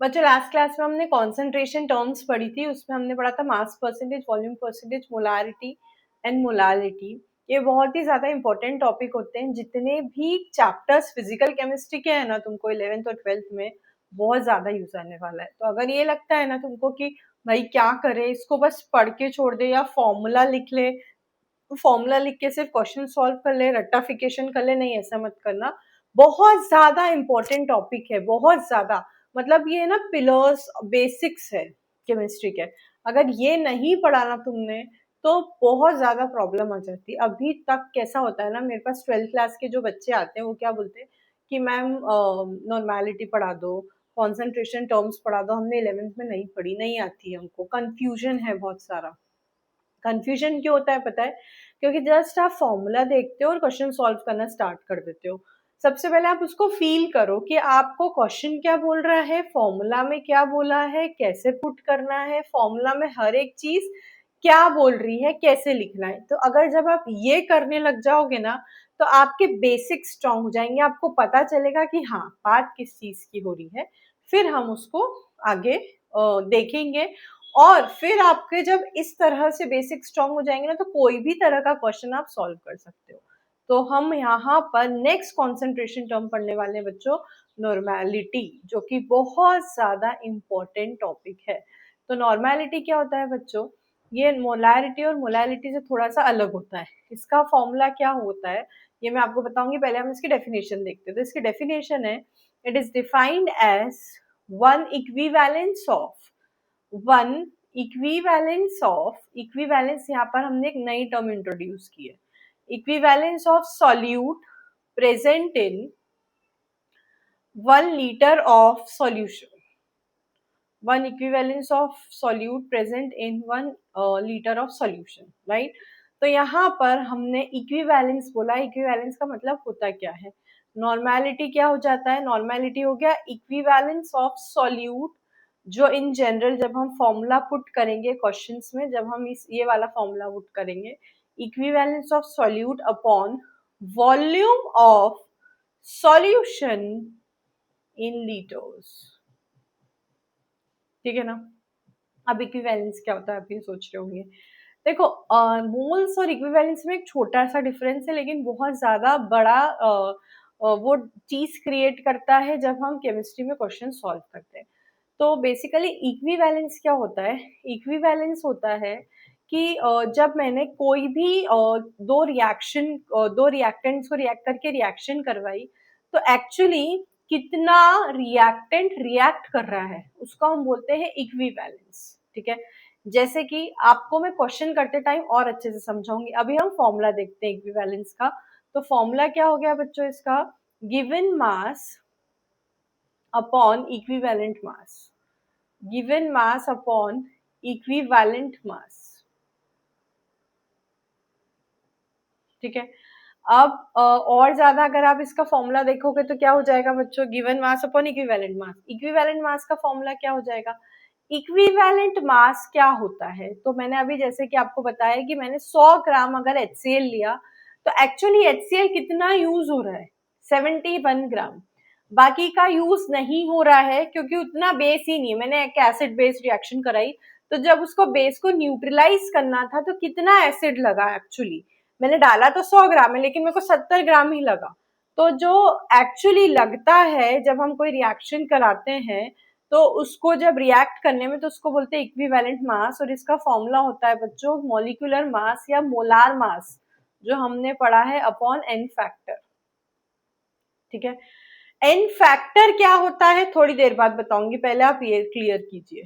बच्चों last class में हमने कॉन्सेंट्रेशन टर्म्स पढ़ी थी, उसमें हमने पढ़ा था mass percentage, volume percentage, molarity and molality. ये बहुत ही ज्यादा इंपॉर्टेंट टॉपिक होते हैं। जितने भी चैप्टर्स फिजिकल केमिस्ट्री के हैं ना, तुमको 11th और 12th में बहुत ज्यादा यूज आने वाला है। तो अगर ये लगता है ना तुमको कि भाई क्या करे, इसको बस पढ़ के छोड़ दे या फॉर्मूला लिख ले, फॉर्मूला लिख के सिर्फ क्वेश्चन सॉल्व कर ले, रट्टाफिकेशन कर ले, नहीं ऐसा मत करना। बहुत ज्यादा इंपॉर्टेंट टॉपिक है, बहुत ज्यादा। मतलब ये ना पिलर्स बेसिक्स है केमिस्ट्री के। अगर ये नहीं पढ़ा ना तुमने तो बहुत ज्यादा प्रॉब्लम आ जाती है। अभी तक कैसा होता है ना, मेरे पास 12th क्लास के जो बच्चे आते हैं वो क्या बोलते हैं कि मैम नॉर्मेलिटी पढ़ा दो, कॉन्सेंट्रेशन टर्म्स पढ़ा दो, हमने 11th में नहीं पढ़ी, नहीं आती है हमको, कंफ्यूजन है बहुत सारा। कंफ्यूजन क्यों होता है पता है? क्योंकि जस्ट आप फॉर्मूला देखते हो और क्वेश्चन सॉल्व करना स्टार्ट कर देते हो। सबसे पहले आप उसको फील करो कि आपको क्वेश्चन क्या बोल रहा है, फॉर्मूला में क्या बोला है, कैसे पुट करना है, फॉर्मूला में हर एक चीज क्या बोल रही है, कैसे लिखना है। तो अगर जब आप ये करने लग जाओगे ना तो आपके बेसिक स्ट्रांग हो जाएंगे, आपको पता चलेगा कि हाँ बात किस चीज की हो रही है। फिर हम उसको आगे देखेंगे। और फिर आपके जब इस तरह से बेसिक स्ट्रांग हो जाएंगे ना तो कोई भी तरह का क्वेश्चन आप सॉल्व कर सकते हो। तो हम यहाँ पर नेक्स्ट कंसंट्रेशन टर्म पढ़ने वाले हैं बच्चों, नॉर्मेलिटी, जो कि बहुत ज्यादा इंपॉर्टेंट टॉपिक है। तो नॉर्मेलिटी क्या होता है बच्चों? ये मोलारिटी और मोलालिटी से थोड़ा सा अलग होता है। इसका फॉर्मूला क्या होता है ये मैं आपको बताऊंगी, पहले हम इसकी डेफिनेशन देखते हैं। तो इसकी डेफिनेशन है, it is defined as one equivalence of one equivalence यहाँ पर हमने एक नई टर्म इंट्रोड्यूस की है, equivalence of solute present in 1 liter of solution, one equivalence of solute present in 1 liter of solution, right. तो यहाँ पर हमने इक्विवेलेंस बोला। इक्विवेलेंस का मतलब होता क्या है? नॉर्मेलिटी क्या हो जाता है? नॉर्मेलिटी हो गया इक्विवेलेंस ऑफ सॉल्यूट, जो इन जनरल जब हम फॉर्मूला पुट करेंगे क्वेश्चंस में, जब हम ये वाला फॉर्मूला पुट करेंगे, equivalence of solute upon volume of solution in litres, ठीक है ना। अब इक्विवेलेंस क्या होता है आप ये सोच रहे होंगे। देखो मोल्स और इक्विवेलेंस में एक छोटा सा डिफरेंस है, लेकिन बहुत ज्यादा बड़ा वो चीज क्रिएट करता है जब हम केमिस्ट्री में क्वेश्चन सॉल्व करते हैं। तो बेसिकली इक्विवेलेंस क्या होता है? इक्विवेलेंस होता है कि जब मैंने कोई भी दो रिएक्टेंट्स को रिएक्ट करके रिएक्शन करवाई, तो एक्चुअली कितना रिएक्टेंट रिएक्ट कर रहा है उसको हम बोलते हैं इक्विवेलेंस, ठीक है। जैसे कि आपको मैं क्वेश्चन करते टाइम और अच्छे से समझाऊंगी, अभी हम फॉर्मूला देखते हैं इक्विवेलेंस का। तो फॉर्मूला क्या हो गया बच्चों इसका? गिवन मास अपॉन इक्विवेलेंट मास, गिवन मास अपॉन इक्विवेलेंट मास, ठीक है। अब और ज्यादा अगर आप इसका फॉर्मूला देखोगे तो क्या हो जाएगा बच्चों? Given mass upon equivalent mass. Equivalent मास का फॉर्मूला क्या हो जाएगा? इक्विवेलेंट मास क्या होता है? तो मैंने अभी जैसे कि आपको बताया कि मैंने 100 ग्राम अगर HCl लिया, तो एक्चुअली HCl कितना यूज हो रहा है? 71 ग्राम। बाकी का यूज नहीं हो रहा है क्योंकि उतना बेस ही नहीं है। मैंने एक एसिड बेस रिएक्शन कराई, तो जब उसको बेस को न्यूट्रलाइज करना था तो कितना एसिड लगा एक्चुअली? मैंने डाला तो 100 ग्राम है, लेकिन मेरे को 70 ग्राम ही लगा। तो जो एक्चुअली लगता है जब हम कोई रिएक्शन कराते हैं, तो उसको जब रिएक्ट करने में, तो उसको बोलते हैं इक्विवेलेंट मास। और इसका फॉर्मूला होता है बच्चों मॉलिक्यूलर मास या मोलार मास, जो हमने पढ़ा है अपॉन एन फैक्टर, ठीक है। एन फैक्टर क्या होता है थोड़ी देर बाद बताऊंगी, पहले आप ये क्लियर कीजिए,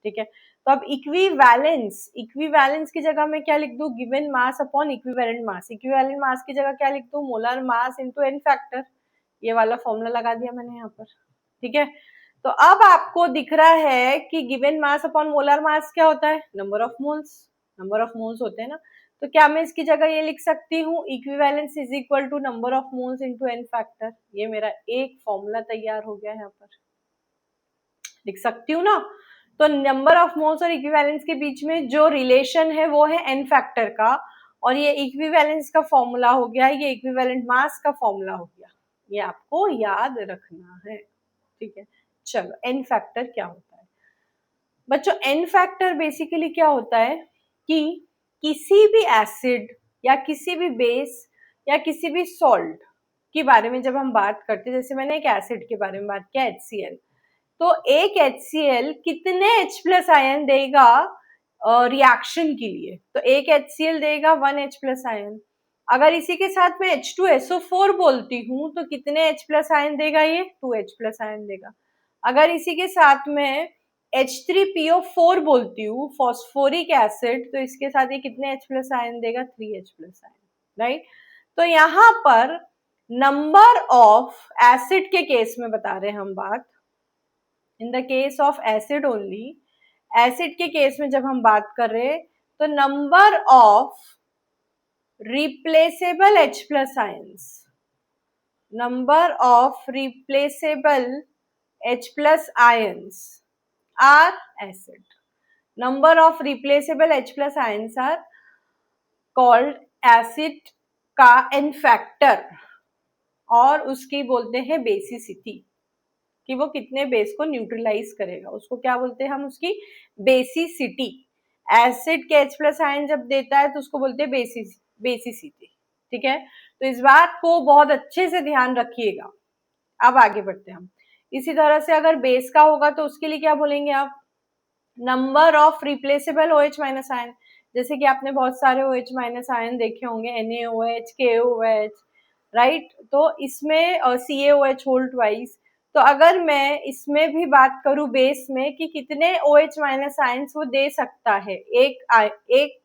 ठीक है। तो अब इक्विवेलेंस, इक्विवेलेंस की जगह मैं क्या लिख दूं? Given mass upon equivalent mass. Equivalent mass की जगह क्या लिख दूं? Molar mass into n factor. ये वाला फॉर्मूला लगा दिया मैंने यहाँ पर, ठीक है। तो अब आपको दिख रहा है कि given mass upon molar mass क्या होता है? Number of moles, number of moles होते हैं ना। तो क्या मैं इसकी जगह ये लिख सकती हूँ, equivalence is equal to number of moles into n factor. ये मेरा एक फॉर्मूला तैयार हो गया यहाँ पर, लिख सकती हूँ ना। तो नंबर ऑफ मोल्स और इक्विवेलेंस के बीच में जो रिलेशन है वो है एन फैक्टर का, और ये इक्विवेलेंस का फॉर्मूला हो गया, ये इक्विवेलेंट मास का फॉर्मूला हो गया। ये आपको याद रखना है, ठीक है। चलो एन फैक्टर क्या होता है बच्चों? एन फैक्टर बेसिकली क्या होता है कि किसी भी एसिड या किसी भी बेस या किसी भी सॉल्ट के बारे में जब हम बात करते हैं, जैसे मैंने एक एसिड के बारे में बात किया HCl, तो एक HCl कितने H प्लस आयन देगा रिएक्शन के लिए? तो एक HCl देगा 1 H प्लस आयन। अगर इसी के साथ मैं H2SO4 बोलती हूँ तो कितने H प्लस आयन देगा? ये 2 H प्लस आयन देगा। अगर इसी के साथ में H3PO4 बोलती हूँ, फॉस्फोरिक एसिड, तो इसके साथ ये कितने H प्लस आयन देगा? 3 H प्लस आयन, राइट? तो यहाँ पर नंबर ऑफ एसिड के केस में बता रहे हैं हम बात, in the case of acid only, acid के केस में जब हम बात कर रहे हैं तो number of replaceable H plus ions, number of replaceable H plus ions are acid. Number of replaceable H plus ions are called acid का n factor, और उसकी बोलते हैं बेसिसिटी, कि वो कितने बेस को न्यूट्रलाइज करेगा, उसको क्या बोलते हैं हम? उसकी बेसिसिटी। एसिड के H प्लस आयन जब देता है तो उसको बोलते हैं बेसिसिटी, ठीक है? तो इस बात को बहुत अच्छे से ध्यान रखिएगा। अब आगे बढ़ते हैं हम। इसी तरह से अगर बेस का होगा तो उसके लिए क्या बोलेंगे आप? Number of replaceable OH minus ion, जैसे कि आपने बहुत सारे OH माइनस आयन देखे होंगे, NaOH, KOH, राइट? तो इसमें CaOH होल ट्वाइस। तो अगर मैं इसमें भी बात करूं बेस में कि कितने OH माइनस आयन्स वो दे सकता है एक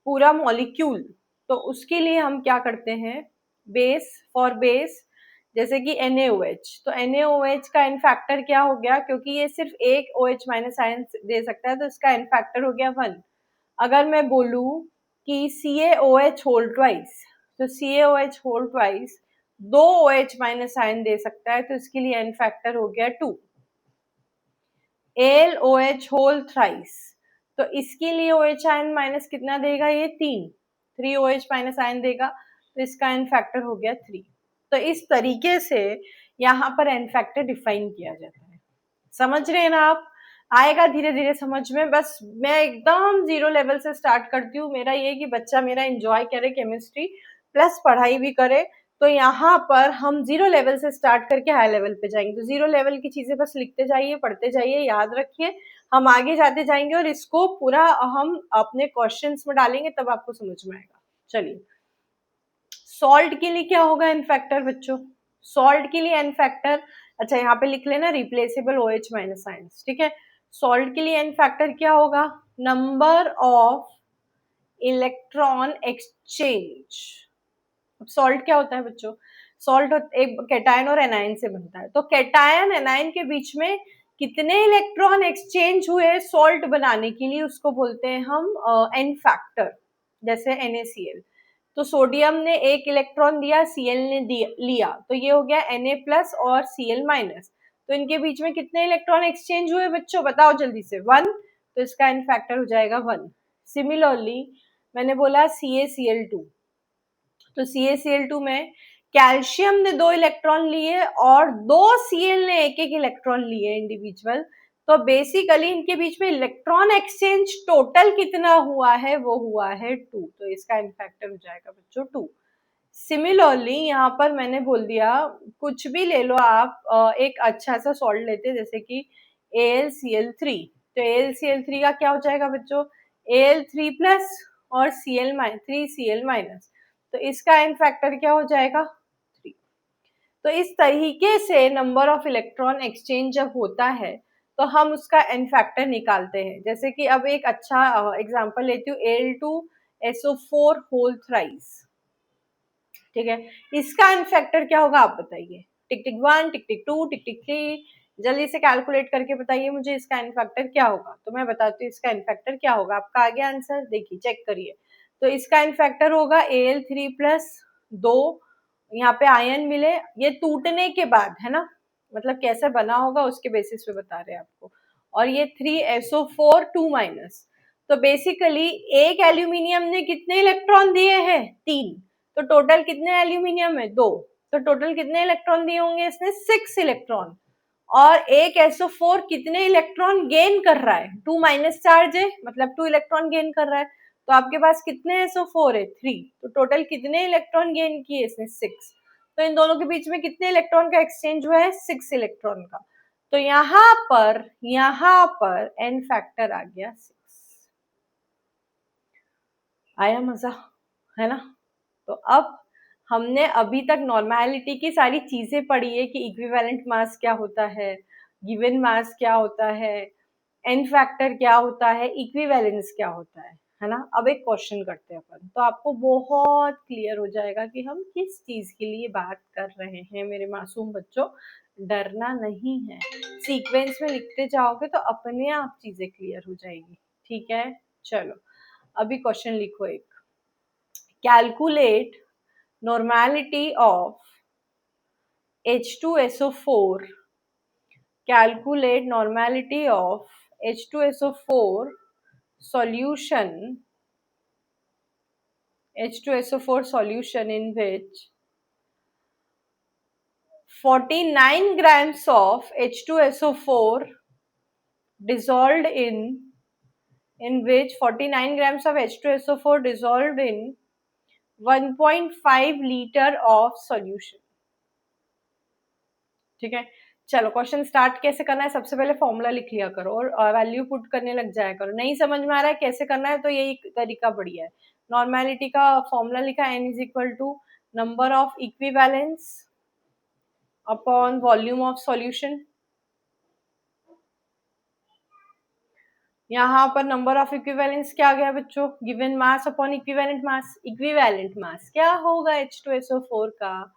पूरा मॉलिक्यूल, तो उसके लिए हम क्या करते हैं? बेस फॉर बेस, जैसे कि NaOH, तो NaOH का एन फैक्टर क्या हो गया? क्योंकि ये सिर्फ एक OH माइनस आयन दे सकता है तो इसका एन फैक्टर हो गया 1। अगर मैं बोलूं कि CaOH होल ट्वाइस, तो CaOH whole twice 2 OH minus ion दे सकता है तो इसके लिए एन फैक्टर हो गया 2। AlOH होल थ्राइस, तो इसके लिए OH आयन माइनस कितना देगा? ये 3 OH माइनस आयन देगा, तो इसका एन फैक्टर हो गया 3। तो इस तरीके से यहाँ पर एन फैक्टर डिफाइन किया जाता है। समझ रहे हैं ना आप? आएगा धीरे धीरे समझ में, बस मैं एकदम जीरो लेवल से स्टार्ट करती हूँ। मेरा ये कि बच्चा मेरा एंजॉय करे केमिस्ट्री प्लस पढ़ाई भी करे, तो यहाँ पर हम जीरो लेवल से स्टार्ट करके हाई लेवल पे जाएंगे। तो जीरो लेवल की चीजें बस लिखते जाइए, पढ़ते जाइए, याद रखिए, हम आगे जाते जाएंगे और इसको पूरा हम अपने क्वेश्चंस में डालेंगे, तब आपको समझ में आएगा। चलिए, सॉल्ट के लिए क्या होगा एन फैक्टर बच्चों? सॉल्ट के लिए एन फैक्टर, अच्छा यहाँ पे लिख लेना रिप्लेसेबल OH माइनस आयंस, ठीक है? सॉल्ट के लिए एन फैक्टर क्या होगा? Number of electron exchange. अब सॉल्ट क्या होता है बच्चों? सॉल्ट एक कैटायन और एनायन से बनता है, तो कैटायन एनायन के बीच में कितने इलेक्ट्रॉन एक्सचेंज हुए सॉल्ट बनाने के लिए, उसको बोलते हैं हम एन फैक्टर। जैसे NaCl, तो सोडियम ने 1 इलेक्ट्रॉन दिया, Cl ने लिया, तो ये हो गया Na प्लस और Cl माइनस। तो इनके बीच में कितने इलेक्ट्रॉन एक्सचेंज हुए बच्चों? बताओ जल्दी से। 1, तो इसका एन फैक्टर हो जाएगा 1। सिमिलरली मैंने बोला CaCl2, तो CaCl2 में कैल्शियम ने 2 इलेक्ट्रॉन लिए और 2 Cl ने 1-1 इलेक्ट्रॉन लिए इंडिविजुअल, तो बेसिकली इनके बीच में इलेक्ट्रॉन एक्सचेंज टोटल कितना हुआ है? वो हुआ है 2, तो इसका एन फैक्टर हो जाएगा बच्चों 2। सिमिलरली यहाँ पर मैंने बोल दिया, कुछ भी ले लो आप, एक अच्छा सा सॉल्ट लेते हैं जैसे कि AlCl3, तो AlCl3 का क्या हो जाएगा बच्चों? Al3 प्लस और 3Cl माइनस, तो इसका एन फैक्टर क्या हो जाएगा? 3। तो इस तरीके से नंबर ऑफ इलेक्ट्रॉन एक्सचेंज जब होता है तो हम उसका एन फैक्टर निकालते हैं। जैसे कि अब एक अच्छा एग्जांपल लेती हूँ, Al2SO4 होल थ्राइस, ठीक है? इसका एन फैक्टर क्या होगा आप बताइए? टिक टिक 1, टिक टिक 2, टिक टिक 3, जल्दी से कैलकुलेट करके बताइए मुझे इसका एन फैक्टर क्या होगा। तो मैं बताती हूँ इसका एन फैक्टर क्या होगा। आपका आ गया आंसर? देखिए, चेक करिए। तो इसका एन फैक्टर होगा Al3 प्लस 2, यहाँ पे आयन मिले, ये टूटने के बाद है ना, मतलब कैसे बना होगा उसके बेसिस पे बता रहे हैं आपको, और ये 3SO4 2 माइनस। तो बेसिकली एक एल्यूमिनियम ने कितने इलेक्ट्रॉन दिए हैं? 3, तो टोटल कितने एल्यूमिनियम है? 2, तो टोटल कितने इलेक्ट्रॉन दिए होंगे इसने? 6 इलेक्ट्रॉन। और एक SO4 कितने इलेक्ट्रॉन गेन कर रहा है, 2 माइनस चार्ज है मतलब 2 इलेक्ट्रॉन गेन कर रहा है, तो आपके पास कितने SO4 है 3, तो टोटल कितने इलेक्ट्रॉन गेन किए इसने 6, तो इन दोनों के बीच में कितने इलेक्ट्रॉन का एक्सचेंज हुआ है 6 इलेक्ट्रॉन का, तो यहाँ पर n फैक्टर आ गया 6। आया मजा, है ना। तो अब हमने अभी तक नॉर्मेलिटी की सारी चीजें पढ़ी है कि इक्विवेलेंट मास क्या होता है, गिवन मास क्या होता है, एन फैक्टर क्या होता है, इक्विवेलेंस क्या होता है ना। अब एक क्वेश्चन करते हैं अपन, तो आपको बहुत क्लियर हो जाएगा कि हम किस चीज के लिए बात कर रहे हैं मेरे मासूम बच्चों। डरना नहीं है, सीक्वेंस में लिखते जाओगे तो अपने आप चीजें क्लियर हो जाएगी, ठीक है। चलो अभी क्वेश्चन लिखो एक, calculate normality of H2SO4, calculate normality of H2SO4 solution, H2SO4 solution in which 49 grams of H2SO4 dissolved in which 49 grams of H2SO4 dissolved in 1.5 liter of solution। ठीक है, चलो क्वेश्चन स्टार्ट कैसे करना है, सबसे पहले फॉर्मूला लिख लिया करो और वैल्यू पुट करने लग जाया करो। नहीं समझ में आ रहा है कैसे करना है तो यही तरीका बढ़िया है। नॉर्मेलिटी का फॉर्मूला लिखा, n is equal to number of equivalence upon volume of solution. यहाँ पर नंबर ऑफ इक्विवेलेंस क्या आ गया बच्चों, given mass upon equivalent mass. Equivalent mass क्या होगा H2SO4 का,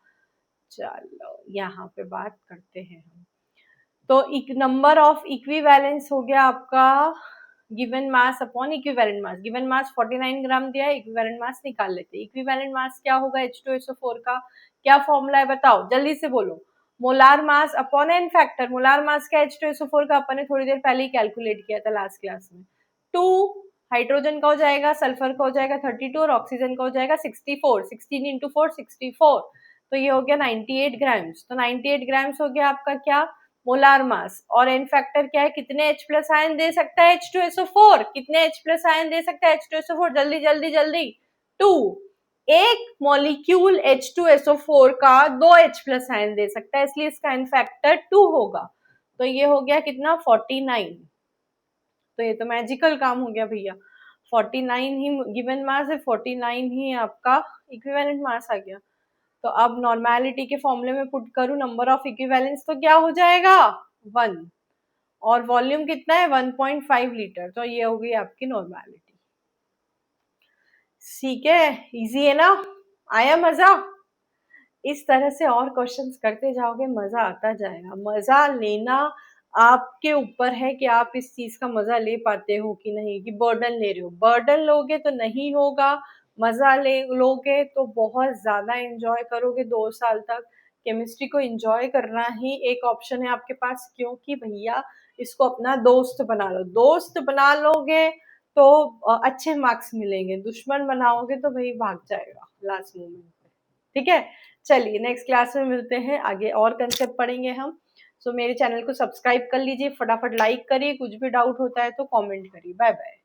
चलो यहाँ पे बात करते हैं हम। तो नंबर ऑफ इक्विवेलेंस हो गया आपका गिवन मास अपॉन इक्विवेलेंट मास। गिवन मास 49 ग्राम दिया है, इक्विवेलेंट मास निकाल लेते हैं। इक्विवेलेंट मास क्या होगा H2SO4 का, क्या फॉर्मूला है बताओ जल्दी से बोलो। Molar mass upon n factor. Molar mass क्या H2SO4 का, अपन ने थोड़ी देर पहले ही कैलकुलेट किया था लास्ट क्लास में। 2 हाइड्रोजन का हो जाएगा, सल्फर का हो जाएगा 32 और ऑक्सीजन का हो जाएगा 64। 16 इंटू 4 64, तो ये हो गया 98 ग्राम्स। तो 98 ग्राम्स हो गया आपका क्या, मोलार मास। और एन फैक्टर क्या है, कितने H प्लस आयन दे सकता है H2SO4, कितने H प्लस आयन दे सकता है H2SO4, जल्दी जल्दी जल्दी। 2, एक मॉलिक्यूल H2SO4 का 2 H प्लस आयन दे सकता है, इसलिए इसका एन फैक्टर 2 होगा। तो ये हो गया कितना 49। तो ये तो मैजिकल काम हो गया भैया, 49 ही गिवन मास है, 49 ही आपका इक्विवेलेंट मास आ गया। तो अब नॉर्मेलिटी के फॉर्मूले में पुट करूं नंबर ऑफ इक्विवेलेंस, तो क्या हो जाएगा 1, और वॉल्यूम कितना है 1.5 लीटर, तो ये हो गई आपकी नॉर्मेलिटी। ठीक है, इजी है ना, आया मजा। इस तरह से और क्वेश्चंस करते जाओगे मजा आता जाएगा। मजा लेना आपके ऊपर है कि आप इस चीज का मजा ले पाते हो कि नहीं, कि बर्डन ले रहे हो। बर्डन लोगे तो नहीं होगा, मजा ले लोगे तो बहुत ज्यादा एंजॉय करोगे 2 साल तक। केमिस्ट्री को एंजॉय करना ही एक ऑप्शन है आपके पास, क्योंकि भैया इसको अपना दोस्त बना लो। दोस्त बना लोगे तो अच्छे मार्क्स मिलेंगे, दुश्मन बनाओगे तो भाई भाग जाएगा लास्ट मोमेंट पे। ठीक है, चलिए नेक्स्ट क्लास में मिलते हैं, आगे और कंसेप्ट पढ़ेंगे हम। सो मेरे चैनल को सब्सक्राइब कर लीजिए, फटाफट लाइक करिए, कुछ भी डाउट होता है तो कमेंट करिए। Bye bye.